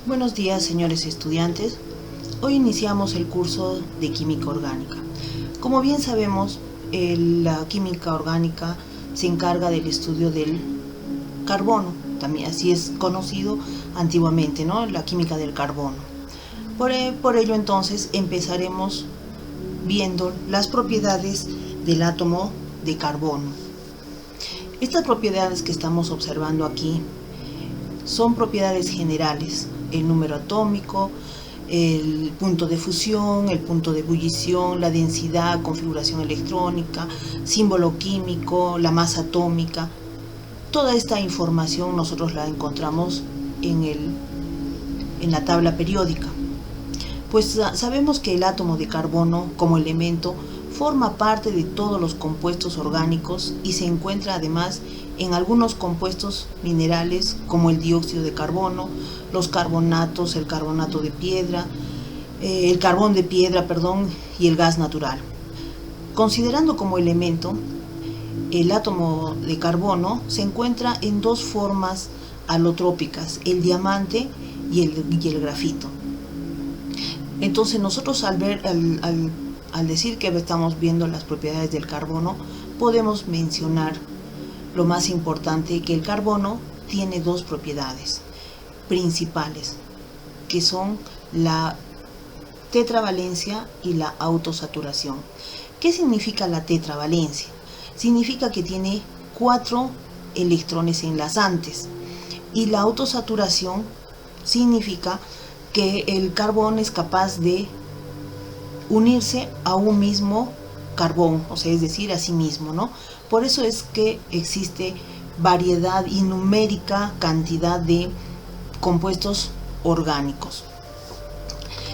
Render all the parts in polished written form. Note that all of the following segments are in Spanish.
Buenos días, señores estudiantes. Hoy iniciamos el curso de química orgánica. Como bien sabemos, la química orgánica se encarga del estudio del carbono, también así es conocido antiguamente, ¿no? La química del carbono. Por ello, entonces, empezaremos viendo las propiedades del átomo de carbono. Estas propiedades que estamos observando aquí son propiedades generales: el número atómico, el punto de fusión, el punto de ebullición, la densidad, configuración electrónica, símbolo químico, la masa atómica. Toda esta información nosotros la encontramos en la tabla periódica. Pues sabemos que el átomo de carbono como elemento forma parte de todos los compuestos orgánicos y se encuentra además en algunos compuestos minerales como el dióxido de carbono, los carbonatos, el carbonato de piedra, el carbón de piedra, y el gas natural. Considerando como elemento, el átomo de carbono se encuentra en dos formas alotrópicas, el diamante y el grafito. Entonces nosotros al decir que estamos viendo las propiedades del carbono, podemos mencionar lo más importante, que el carbono tiene dos propiedades principales, que son la tetravalencia y la autosaturación. ¿Qué significa la tetravalencia? Significa que tiene 4 electrones enlazantes, y la autosaturación significa que el carbón es capaz de unirse a un mismo carbón, o sea, es decir, a sí mismo, ¿no? Por eso es que existe variedad y numérica cantidad de compuestos orgánicos.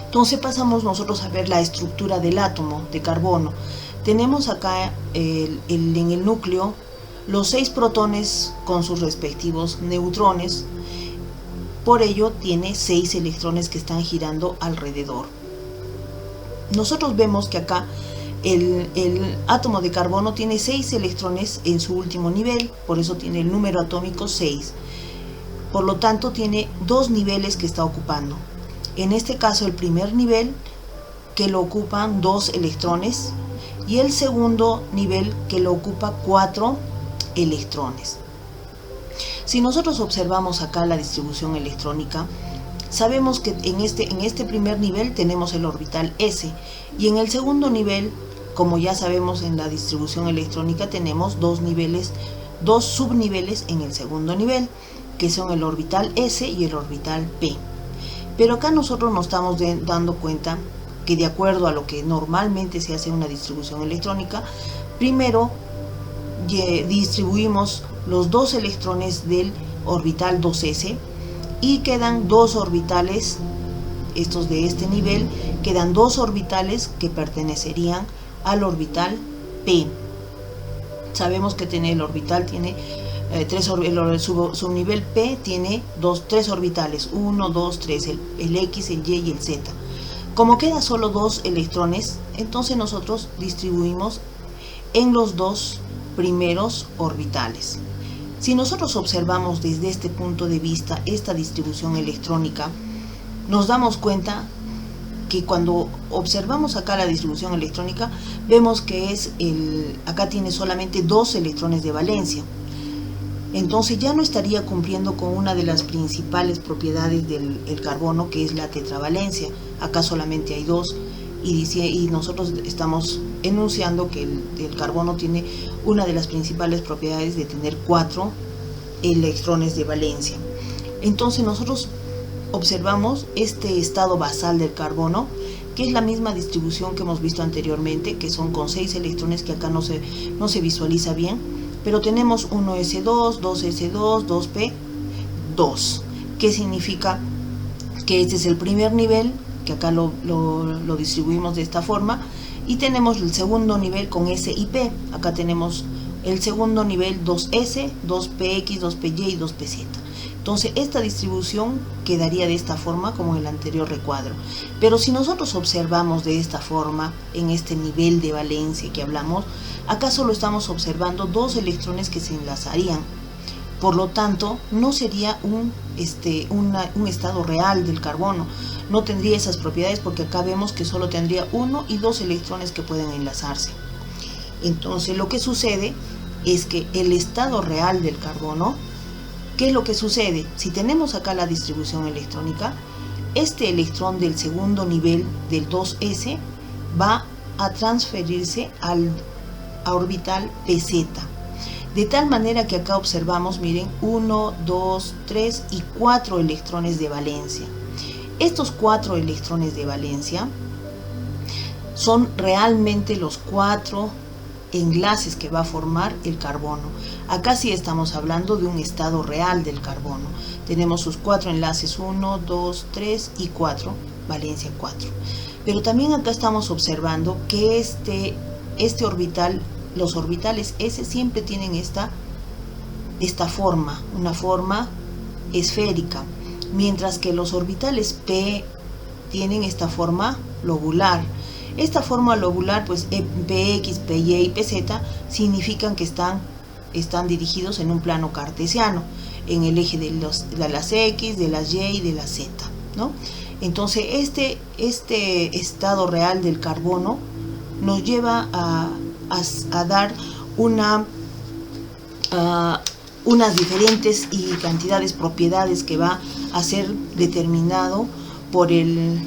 Entonces pasamos nosotros a ver la estructura del átomo de carbono. Tenemos acá en el núcleo los 6 protones con sus respectivos neutrones. Por ello tiene 6 electrones que están girando alrededor. Nosotros vemos que acá el átomo de carbono tiene 6 electrones en su último nivel, por eso tiene el número atómico 6. Por lo tanto tiene 2 niveles que está ocupando. En este caso el primer nivel, que lo ocupan 2 electrones, y el segundo nivel, que lo ocupa 4 electrones. Si nosotros observamos acá la distribución electrónica, sabemos que en este primer nivel tenemos el orbital S, y en el segundo nivel, como ya sabemos en la distribución electrónica, tenemos dos subniveles en el segundo nivel, que son el orbital S y el orbital P. Pero acá nosotros nos estamos dando cuenta que, de acuerdo a lo que normalmente se hace en una distribución electrónica, primero distribuimos los 2 electrones del orbital 2s, y quedan 2 orbitales, estos de este nivel, quedan 2 orbitales que pertenecerían al orbital P. Sabemos que el orbital tiene el subnivel P tiene 3 orbitales, 1, 2, 3, el X, el Y y el Z. Como queda solo 2 electrones, entonces nosotros distribuimos en los 2 primeros orbitales. Si nosotros observamos desde este punto de vista esta distribución electrónica, nos damos cuenta que cuando observamos acá la distribución electrónica, vemos que acá tiene solamente 2 electrones de valencia. Entonces ya no estaría cumpliendo con una de las principales propiedades del carbono, que es la tetravalencia. Acá solamente hay 2, y nosotros estamos enunciando que el carbono tiene una de las principales propiedades de tener 4 electrones de valencia. Entonces nosotros observamos este estado basal del carbono, que es la misma distribución que hemos visto anteriormente, que son con 6 electrones, que acá no se visualiza bien, pero tenemos 1s2, 2s2, 2p, 2, que significa que este es el primer nivel, que acá lo distribuimos de esta forma, y tenemos el segundo nivel con S y P. Acá tenemos el segundo nivel 2S, 2PX, 2PY y 2PZ. Entonces esta distribución quedaría de esta forma como en el anterior recuadro. Pero si nosotros observamos de esta forma, en este nivel de valencia que hablamos, acá solo estamos observando 2 electrones que se enlazarían. Por lo tanto, no sería un estado real del carbono. No tendría esas propiedades porque acá vemos que solo tendría 1 y 2 electrones que pueden enlazarse. Entonces, lo que sucede es que el estado real del carbono, ¿qué es lo que sucede? Si tenemos acá la distribución electrónica, este electrón del segundo nivel del 2s va a transferirse a orbital pz. De tal manera que acá observamos, miren, 1, 2, 3 y 4 electrones de valencia. Estos 4 electrones de valencia son realmente los 4 enlaces que va a formar el carbono. Acá sí estamos hablando de un estado real del carbono. Tenemos sus 4 enlaces, 1, 2, 3 y 4, valencia 4. Pero también acá estamos observando que este orbital, los orbitales S siempre tienen esta forma, una forma esférica, mientras que los orbitales P tienen esta forma lobular. Esta forma lobular, pues Px, Py y Pz significan que están dirigidos en un plano cartesiano, en el eje de las X, de las Y y de las Z, ¿no? Entonces este estado real del carbono nos lleva a dar unas diferentes y cantidades propiedades que va a ser determinado por el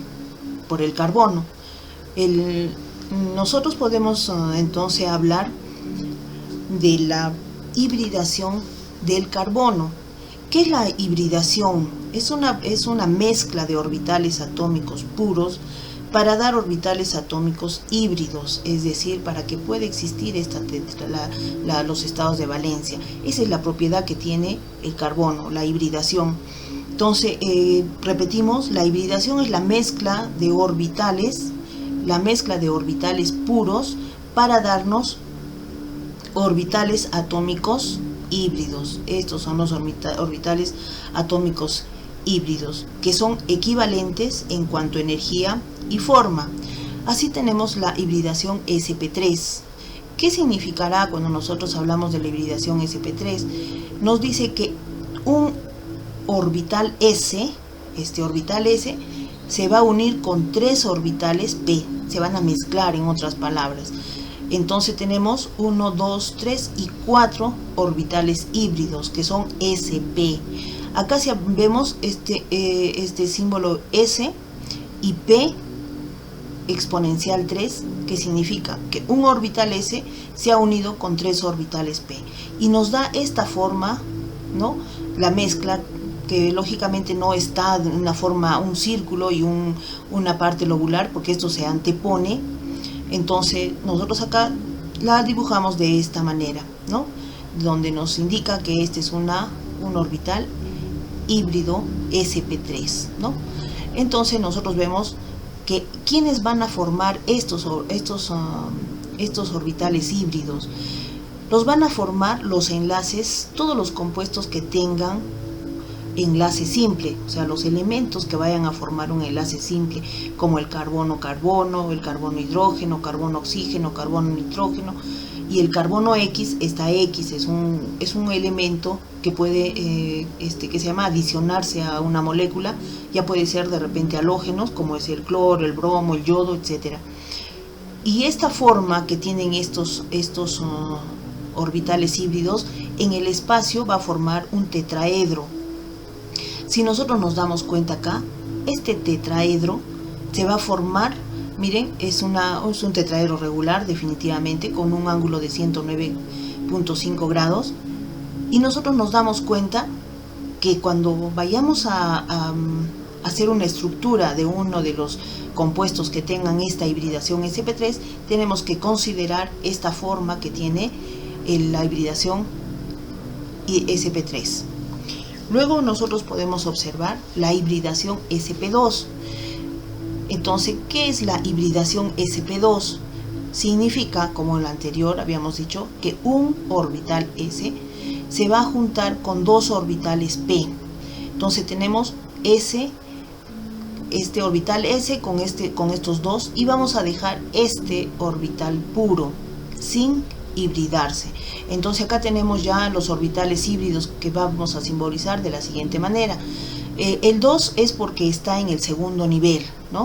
carbono. Nosotros podemos entonces hablar de la hibridación del carbono. ¿Qué es la hibridación? Es una mezcla de orbitales atómicos puros para dar orbitales atómicos híbridos, es decir, para que pueda existir los estados de valencia. Esa es la propiedad que tiene el carbono, la hibridación. Entonces, repetimos, la hibridación es la mezcla de orbitales puros para darnos orbitales atómicos híbridos. Estos son los orbitales atómicos híbridos, que son equivalentes en cuanto a energía y forma. Así tenemos la hibridación sp3. ¿Qué significará cuando nosotros hablamos de la hibridación sp3? Nos dice que un orbital S, este orbital S, se va a unir con 3 orbitales P, se van a mezclar, en otras palabras. Entonces tenemos 1, 2, 3 y 4 orbitales híbridos, que son sp. Acá si vemos este símbolo S y P exponencial 3, que significa que un orbital S se ha unido con 3 orbitales P. Y nos da esta forma, ¿no? La mezcla, que lógicamente no está en una forma, un círculo y una parte lobular, porque esto se antepone. Entonces nosotros acá la dibujamos de esta manera, ¿no? Donde nos indica que este es un orbital híbrido sp3, ¿no? Entonces nosotros vemos que ¿quiénes van a formar estos orbitales híbridos? Los van a formar los enlaces, todos los compuestos que tengan enlace simple, o sea, los elementos que vayan a formar un enlace simple, como el carbono-carbono, el carbono-hidrógeno, carbono-oxígeno, carbono-nitrógeno, y el carbono X, esta X es un elemento que puede, que se llama adicionarse a una molécula, ya puede ser de repente halógenos, como es el cloro, el bromo, el yodo, etc. Y esta forma que tienen estos orbitales híbridos, en el espacio va a formar un tetraedro. Si nosotros nos damos cuenta acá, este tetraedro se va a formar, miren, es un tetraedro regular definitivamente, con un ángulo de 109.5 grados, y nosotros nos damos cuenta que cuando vayamos a hacer una estructura de uno de los compuestos que tengan esta hibridación sp3, tenemos que considerar esta forma que tiene la hibridación sp3. Luego nosotros podemos observar la hibridación sp2. Entonces, ¿qué es la hibridación sp2? Significa, como en la anterior habíamos dicho, que un orbital S se va a juntar con 2 orbitales P. Entonces tenemos este orbital S con estos dos, y vamos a dejar este orbital puro, sin hibridarse. Entonces acá tenemos ya los orbitales híbridos que vamos a simbolizar de la siguiente manera. El 2 es porque está en el segundo nivel, ¿no?